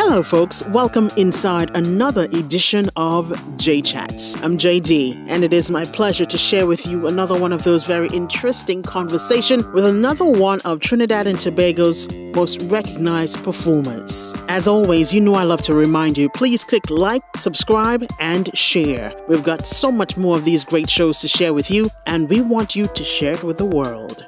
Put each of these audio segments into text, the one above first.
Hello folks, welcome inside another edition of JCHATS. I'm JD, and it is my pleasure to share with you another one of those very interesting conversations with another one of Trinidad and Tobago's most recognized performers. As always, you know I love to remind you, please click like, subscribe, and share. We've got so much more of these great shows to share with you, and we want you to share it with the world.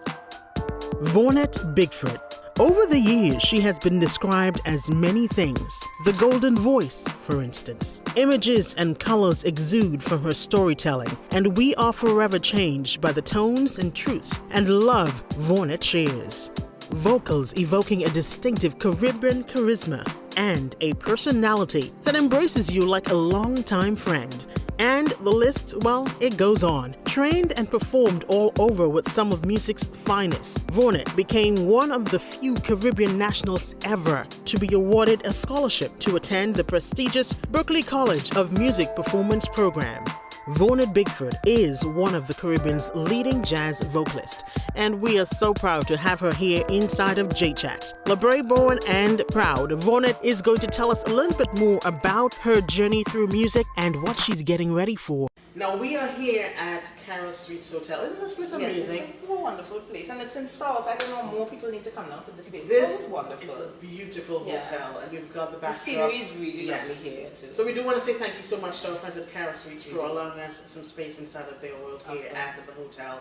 Vaughnette Bigford. Over the years, she has been described as many things. The golden voice, for instance. Images and colors exude from her storytelling, and we are forever changed by the tones and truths and love Vaughnette shares. Vocals evoking a distinctive Caribbean charisma and a personality that embraces you like a longtime friend. And the list, well, it goes on. Trained and performed all over with some of music's finest, Vaughnette became one of the few Caribbean nationals ever to be awarded a scholarship to attend the prestigious Berklee College of Music Performance program. Vaughnette Bigford is one of the Caribbean's leading jazz vocalists, and we are so proud to have her here inside of JCHATS. LaBray born and proud, Vaughnette is going to tell us a little bit more about her journey through music and what she's getting ready for. Now we are here at Carol Street's Hotel. Isn't this place amazing? Yes, it's a wonderful place, and it's in South. I don't know, more people need to come down to this place. This is wonderful. It's a beautiful hotel, and you've got the The backdrop. scenery is really lovely here too. So we do want to say thank you so much to our friends at Carol Streets for allowing us some space inside of their world here at the hotel.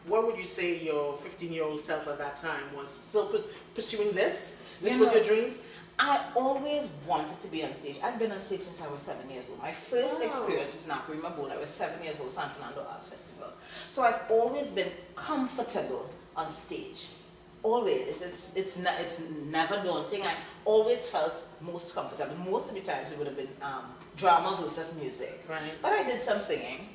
What would you say your 15-year-old self at that time was still pursuing this? This was your dream? I always wanted to be on stage. I've been on stage since I was 7 years old. My first experience was Nakurima Bowl. I was 7 years old, San Fernando Arts Festival. So I've always been comfortable on stage. Always. It's never daunting. I always felt most comfortable. Most of the times it would have been drama versus music. Right. But I did some singing.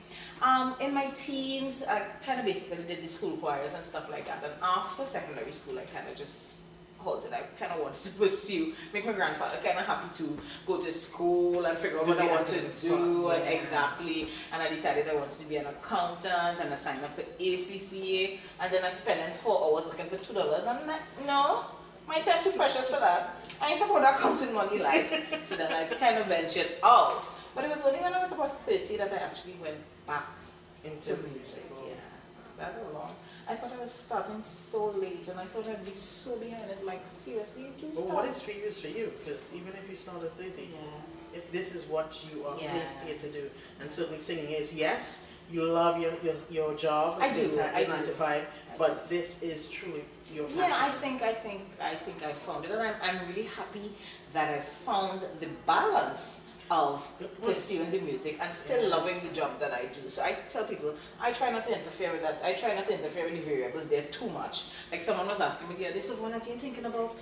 In my teens, I kind of basically did the school choirs and stuff like that. And after secondary school, I kind of just halted. I kind of wanted to pursue, make my grandfather kind of happy to go to school and figure out what I want to do, and exactly. And I decided I wanted to be an accountant, and I signed up for ACCA, and then I spent 4 hours looking for $2, and I'm like, no, my time too precious for that. I ain't about accounting money life. So then I kind of ventured out. But it was only when I was about 30 that I actually went back into music. Yeah, that's a long. I thought I was starting so late, and I thought I'd be so behind. It's like, seriously, you can start. Well, what is for you is for you, because even if you start at 30, if this is what you are placed here to do, and certainly singing is, yes, you love your job, I do, 9 to 5, but this is truly your passion. Yeah, I think I found it, and I'm really happy that I found the balance of pursuing the music and still loving the job that I do. So I tell people, I try not to interfere with that. I try not to interfere with the variables. They're too much. Like someone was asking me the other day, so what are you thinking about?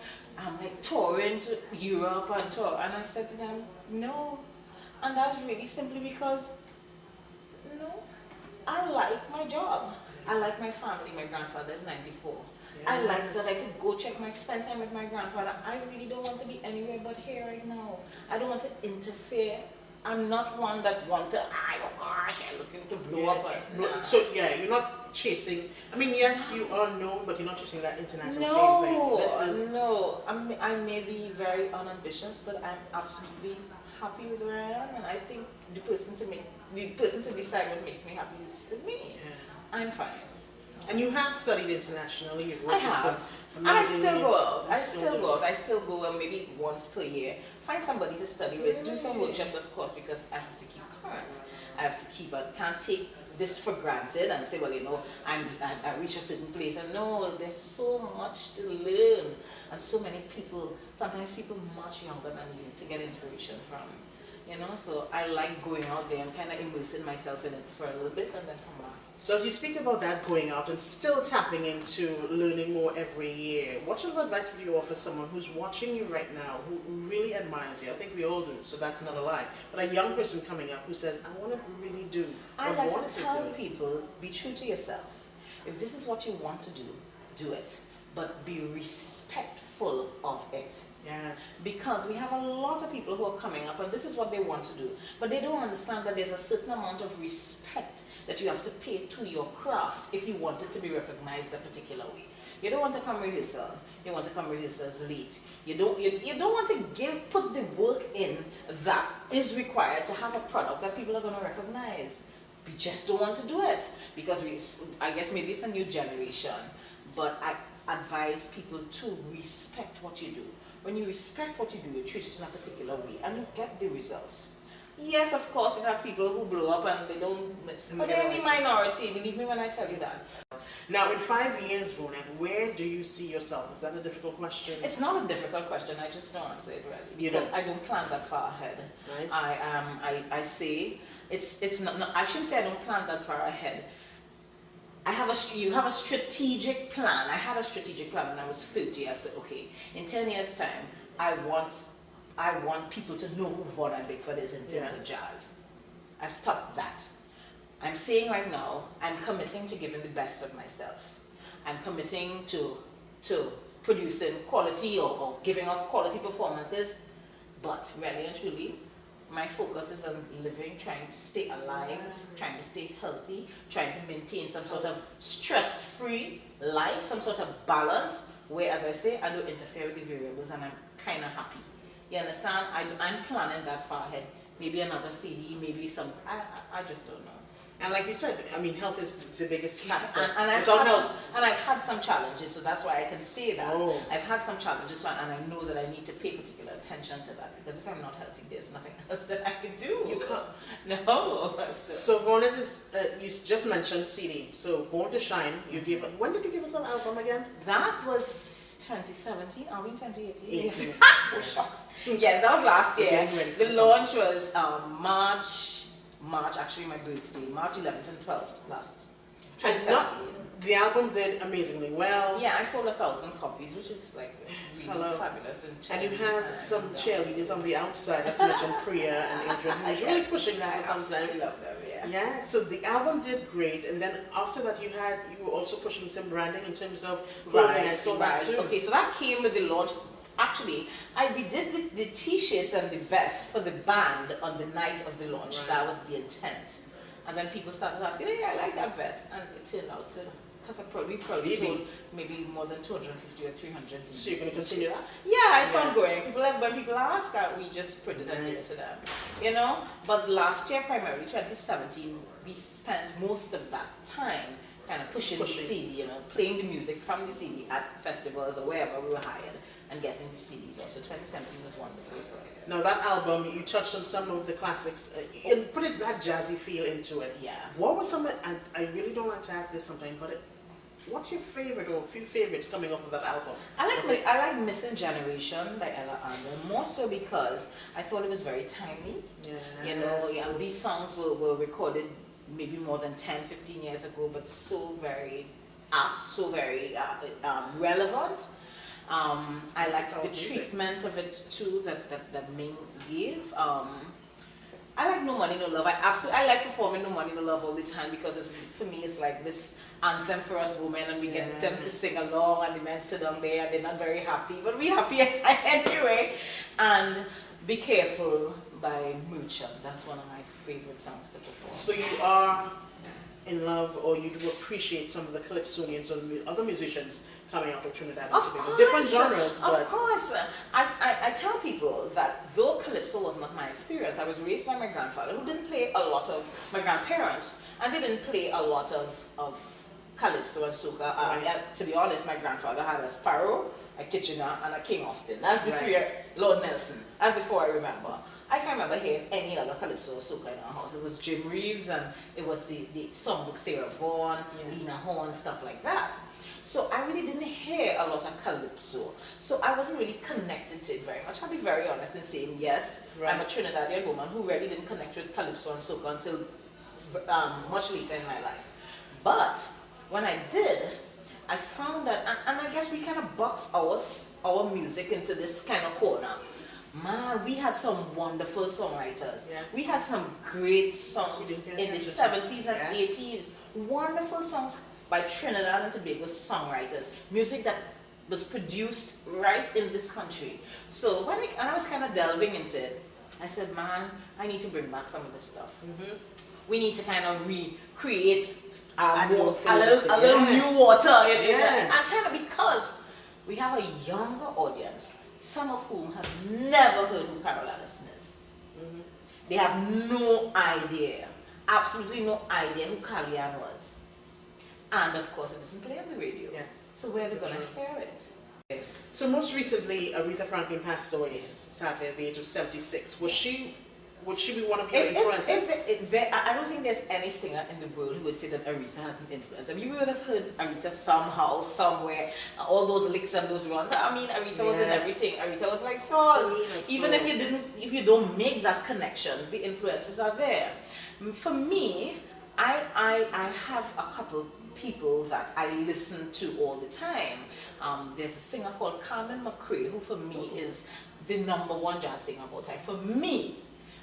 Like touring to Europe and tour. And I said to them, no. And that's really simply because, no, I like my job. I like my family. My grandfather is 94. Yes. I like that I could go spend time with my grandfather. I really don't want to be anywhere but here right now. I don't want to interfere. I'm not one that want to, oh gosh, I'm looking to blow up. So you're not chasing, I mean, yes, you are known, but you're not chasing that international fame thing. No, I may be very unambitious, but I'm absolutely happy with where I am, and I think the person to decide what makes me happy is me. Yeah. I'm fine. And you have studied internationally. You've worked I have. And I still go out. I still go maybe once per year. Find somebody to study with. Do some workshops, of course, because I have to keep current. I can't take this for granted and say, well, you know, I reach a certain place. And no, there's so much to learn. And so many people, sometimes people much younger than you, to get inspiration from. You know, so I like going out there and kind of immersing myself in it for a little bit and then come back. So as you speak about that, going out and still tapping into learning more every year, what sort of advice would you offer someone who's watching you right now, who really admires you? I think we all do, so that's not a lie. But a young person coming up who says, I want to really do what I like Vaughnette to is tell doing. people, be true to yourself. If this is what you want to do, do it. But be respectful of it. Yes. Because we have a lot of people who are coming up and this is what they want to do. But they don't understand that there's a certain amount of respect that you have to pay to your craft if you want it to be recognized a particular way. You don't want to come rehearsal. you want to come rehearsals late. You don't want to put the work in that is required to have a product that people are going to recognize. We just don't want to do it because I guess maybe it's a new generation, but I advise people to respect what you do. When you respect what you do, you treat it in a particular way and you get the results. Yes, of course, you have people who blow up and they don't, but they're in the minority, believe me when I tell you that. Now, in 5 years, Vaughnette, where do you see yourself? Is that a difficult question? It's not a difficult question, I just don't answer it really. Because I don't plan that far ahead. Nice. I say, it's not, I shouldn't say I don't plan that far ahead. You have a strategic plan. I had a strategic plan when I was 30 as to, okay, in 10 years' time, I want people to know who Vaughnette and Bigford is in terms of jazz. I've stopped that. I'm saying right now, I'm committing to giving the best of myself. I'm committing to producing quality or giving off quality performances, but really and truly, my focus is on living, trying to stay alive, trying to stay healthy, trying to maintain some sort of stress-free life, some sort of balance, where, as I say, I don't interfere with the variables and I'm kind of happy. You understand? I'm planning that far ahead. Maybe another CD, maybe some, I just don't know. And like you said, I mean, health is the biggest factor. And I've had some challenges, so that's why I can say that. Oh. I've had some challenges, and I know that I need to pay particular attention to that, because if I'm not healthy, there's nothing else that I can do. You can't. No. So Vaughnette is, you just mentioned CD. So Born to Shine, you gave, when did you give us an album again? That was 2017, are we in 2018? Yes. Yes, that was last year. The launch was March, actually my birthday, March 11th and 12th last 2017. The album did amazingly well. Yeah, I sold 1,000 copies, which is like really fabulous. And you had some cheerleaders on the outside, as mentioned, Priya and Adrian, who was really pushing that for some time. I love them, yeah. Yeah, so the album did great, and then after that you were also pushing some branding in terms of clothing. I saw that too. Okay, so that came with the launch. Actually, we did the t-shirts and the vest for the band on the night of the launch. Right. That was the intent. And then people started asking, hey, I like that vest. And it turned out to, because we probably sold maybe more than 250 or 300. So you're going to continue that? Yeah, it's ongoing. When people ask, we just put it into them. You know? But last year, primarily 2017, we spent most of that time kind of pushing the CD, you know, playing the music from the CD at festivals or wherever we were hired, and getting the CDs off. So 2017 was wonderful. Now that album, you touched on some of the classics and put that jazzy feel into it. Yeah. What was some, and I really don't like to ask this sometimes, but what's your favorite or a few favorites coming off of that album? I like Missing Generation by Ella Arden, more so because I thought it was very timely. Yes. You know, these songs were recorded maybe more than 10, 15 years ago, but so very apt, so very relevant. I liked the treatment of it too that Ming gave. I like No Money No Love. I like performing No Money No Love all the time, because for me it's like this anthem for us women, and we get them to sing along, and the men sit down there and they're not very happy, but we're happy anyway. And Be Careful by Moochum. That's one of my favorite songs to perform. So you are in love, or you do appreciate some of the calypsonians or other musicians coming out of Trinidad and Tobago. Different genres, but... Of course. I tell people that though calypso was not my experience, I was raised by my grandfather, who didn't play a lot of, my grandparents, and they didn't play a lot of calypso and soca. To be honest, my grandfather had a Sparrow, a Kitchener, and a King Austin. That's the three, Lord Nelson. That's before I remember. I can't remember hearing any other calypso or soca in our house. It was Jim Reeves, and it was the songbook Sarah Vaughan, Lena Horne, stuff like that. So I really didn't hear a lot of calypso. So I wasn't really connected to it very much. I'll be very honest in saying, yes, I'm a Trinidadian woman who really didn't connect with calypso and soca until much later in my life. But when I did, I found that, and I guess we kind of box our music into this kind of corner. Man, we had some wonderful songwriters. Yes. We had some great songs in the 70s and 80s. Wonderful songs by Trinidad and Tobago songwriters. Music that was produced right in this country. So when I was kind of delving into it, I said, man, I need to bring back some of this stuff. We need to kind of recreate a little new water. And kind of because we have a younger audience, some of whom have never heard who Carol Allison is. They have no idea, absolutely no idea who Kellyanne was. And of course it doesn't play on the radio. Yes. So where are they going to hear it? So most recently, Aretha Franklin passed away, sadly, at the age of 76. Would she be one of your influences? I don't think there's any singer in the world who would say that Aretha has an influence. I mean, you would have heard Aretha somehow, somewhere, all those licks and those runs. I mean, Aretha was in everything. Aretha was like salt. Even if you don't make that connection, the influences are there. For me, I have a couple people that I listen to all the time. There's a singer called Carmen McRae, who for me is the #1 jazz singer of all time. For me,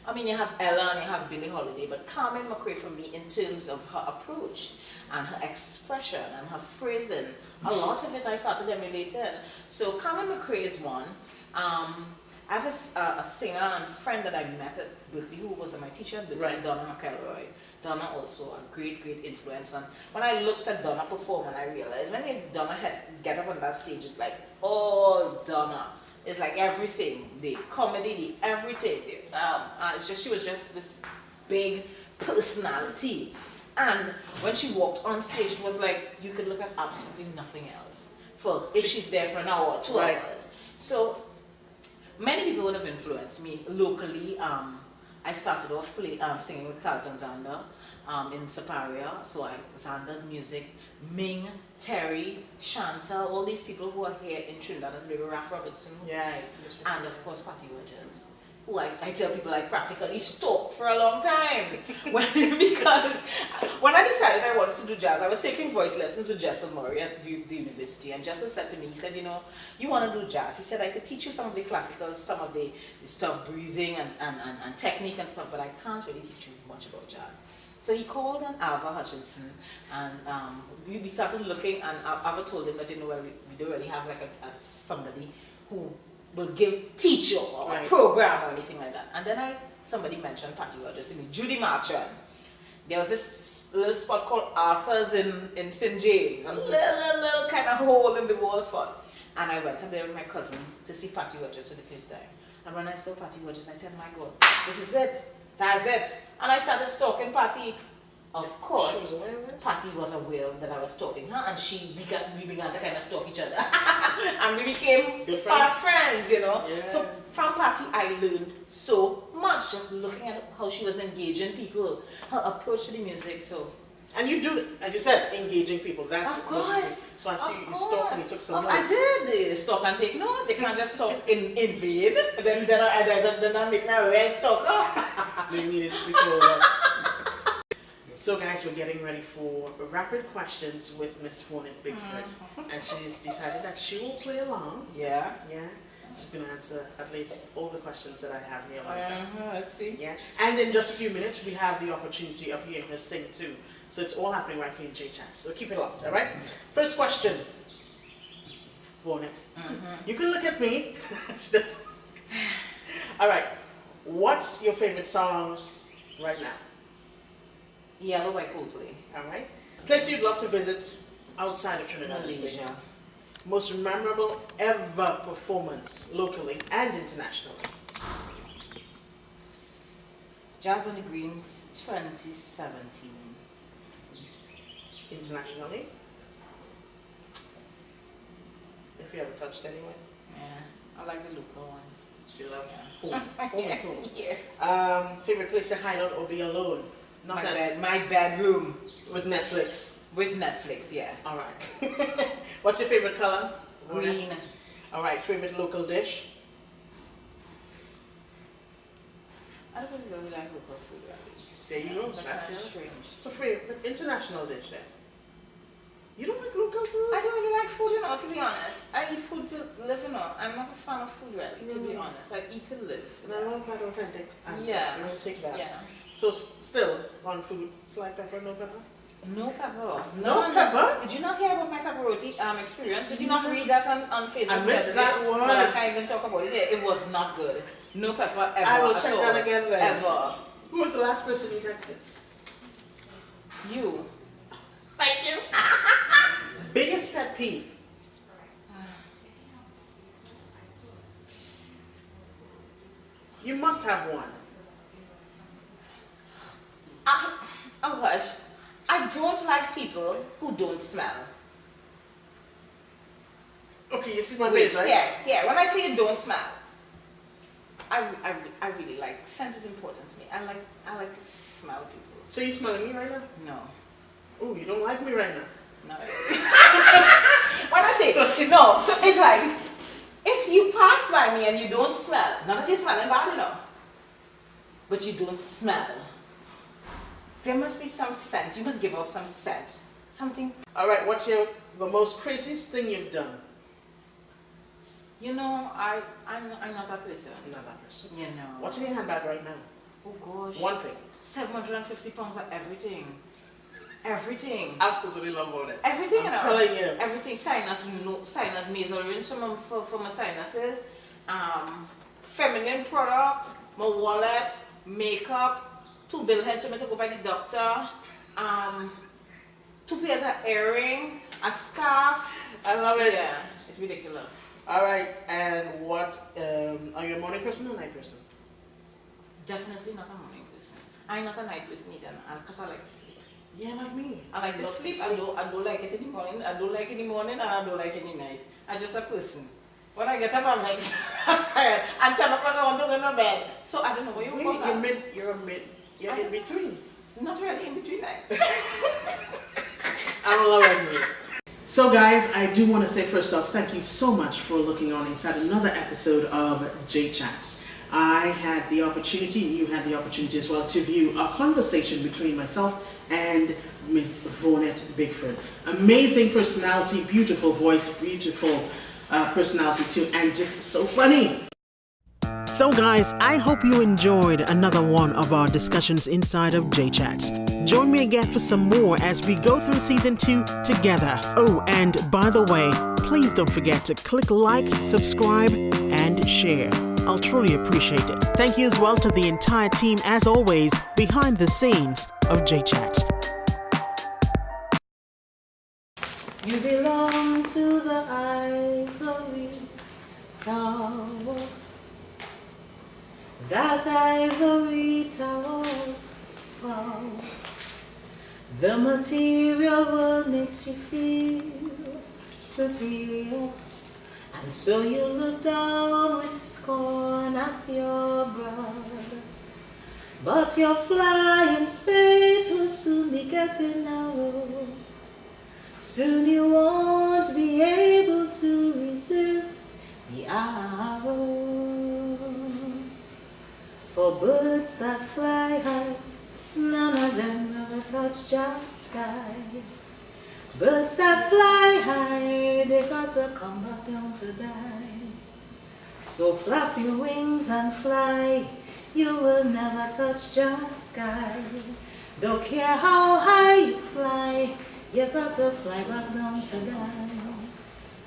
I mean, you have Ella and you have Billie Holiday, but Carmen McRae for me, in terms of her approach and her expression and her phrasing, a lot of it I started emulating. So Carmen McRae is one. I have a singer and friend that I met at Berkeley who was my teacher at Berkeley, Donna McElroy. Donna also a great influence. And when I looked at Donna perform, and I realized when Donna had get up on that stage, it's like, oh, Donna. It's like everything, the comedy, the everything. She was just this big personality. And when she walked on stage, it was like you could look at absolutely nothing else. If she's there for an hour or 2 hours. So many people would have influenced me locally. I started off singing with Carlton Zander in Saparia. So Zander's music, Ming, Terry, Shanta, all these people who are here in Trinidad and Tobago, Ralph Robertson, and of course Patty Rogers, who I tell people I practically stalked for a long time. Because when I decided I wanted to do jazz, I was taking voice lessons with Jessel Murray at the university, and Jessel said to me, he said, you know, you want to do jazz? He said, I could teach you some of the classicals, some of the stuff, breathing and technique and stuff, but I can't really teach you much about jazz. So he called on Alva Hutchinson, and we started looking, and Alva told him that, you know, we don't really have like somebody who will teach you or program or anything like that. And then somebody mentioned Patty Rogers to me, Judy Marchand. There was this little spot called Arthur's in St. James, a little kind of hole in the wall spot. And I went up there with my cousin to see Patty Rogers for the first time. And when I saw Patty Rogers, I said, my God, this is it. That's it. And I started stalking Patty. Of course, Patty was aware that I was stalking her, and we began to kind of stalk each other. And we became fast friends, you know. Yeah. So from Patty, I learned so much, just looking at how she was engaging people, her approach to the music. So. And you do, as you said, engaging people. That's of course. So I see you stalked and you took some notes. I did stalk and take notes. You can't just stalk in vain. Then I make my real stalker. You need it before. So guys, we're getting ready for rapid questions with Miss Vaughnette Bigford. And she's decided that she will play along. Yeah. Yeah. She's going to answer at least all the questions that I have here. Let's see. Yeah. And in just a few minutes, we have the opportunity of hearing her sing too. So it's all happening right here in JCHATS. So keep it locked, all right? First question. Vaughnette. You can look at me. All right. What's your favorite song right now? Yellow by Coldplay. All right. Place you'd love to visit outside of Trinidad and Tobago. Most memorable ever performance locally and internationally. Jazz on the Greens 2017. Internationally? If you ever touched anywhere? Yeah, I like the local one. She loves home. Home is home. Yeah. Favorite place to hide out or be alone? Not my bedroom. With Netflix. With Netflix, yeah. All right. What's your favorite color? Green. All right. Favorite local dish? I don't really like local food, really. There you go. That's strange. So favorite international dish then? You don't like local food? I don't really like food, you know, to be honest. I eat food to live, you know. I'm not a fan of food, really, to be honest. I eat to live. And I love that authentic answer. Yeah. So we'll take that. Yeah. So still on food, slight pepper, no pepper? No pepper. No pepper? Did you not hear about my pepperoni experience? Did you not read that on Facebook? I missed that one. But I can't even talk about it here. It was not good. No pepper ever. I will check that again then. Ever. Who was the last person you texted? You. Thank you. Biggest pet peeve? You must have one. Oh gosh, I don't like people who don't smell. Okay, you see my face, right? Yeah. When I say you don't smell, I really like, scent is important to me. I like to smell people. So you smelling me right now? No. Oh, you don't like me right now? No. When I say no, so it's like, if you pass by me and you don't smell, not that you're smelling bad enough, but you don't smell, there must be some scent. You must give out some scent. Something. All right, what's the most craziest thing you've done? You know, I'm not that person. Not that person. You know. What's in your handbag right now? Oh gosh. One thing. 750 pounds of everything. Everything. Absolutely love on it. Everything, I'm telling you. Everything. Sinus nasal rinse for my sinuses. Feminine products, my wallet, makeup, 2 bill heads for me to go by the doctor, 2 pairs of earring, a scarf. I love it. Yeah, it's ridiculous. All right, and what, are you a morning person or night person? Definitely not a morning person. I'm not a night person either, because I like to sleep. Yeah, like me. I like to sleep. I don't like it in the morning. I don't like it in the morning, and I don't like it in the night. I'm just a person. When I get up, I'm like, I'm tired. And 7 o'clock, I want to go to bed. So I don't know what You're in between. Not really in between that. I don't love it. So guys, I do want to say first off, thank you so much for looking on inside another episode of JCHATS. I had the opportunity, and you had the opportunity as well, to view a conversation between myself and Miss Vaughnette Bigford. Amazing personality, beautiful voice, beautiful personality too, and just so funny. So guys, I hope you enjoyed another one of our discussions inside of JCHATS. Join me again for some more as we go through season 2 together. Oh, and by the way, please don't forget to click like, subscribe, and share. I'll truly appreciate it. Thank you as well to the entire team, as always, behind the scenes of JCHATS. You belong to the ivory tower. That ivory tower, wow. The material world makes you feel superior, and so you look down with scorn at your brother. But your flying space will soon be getting narrow. Soon you won't be able to resist the arrow. For birds that fly high, none of them ever touch just sky. Birds that fly high, they got to come back down to die. So flap your wings and fly, you will never touch just sky. Don't care how high you fly, you got to fly back down to die.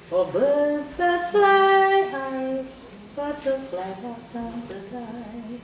For birds that fly high, got to fly back down to die.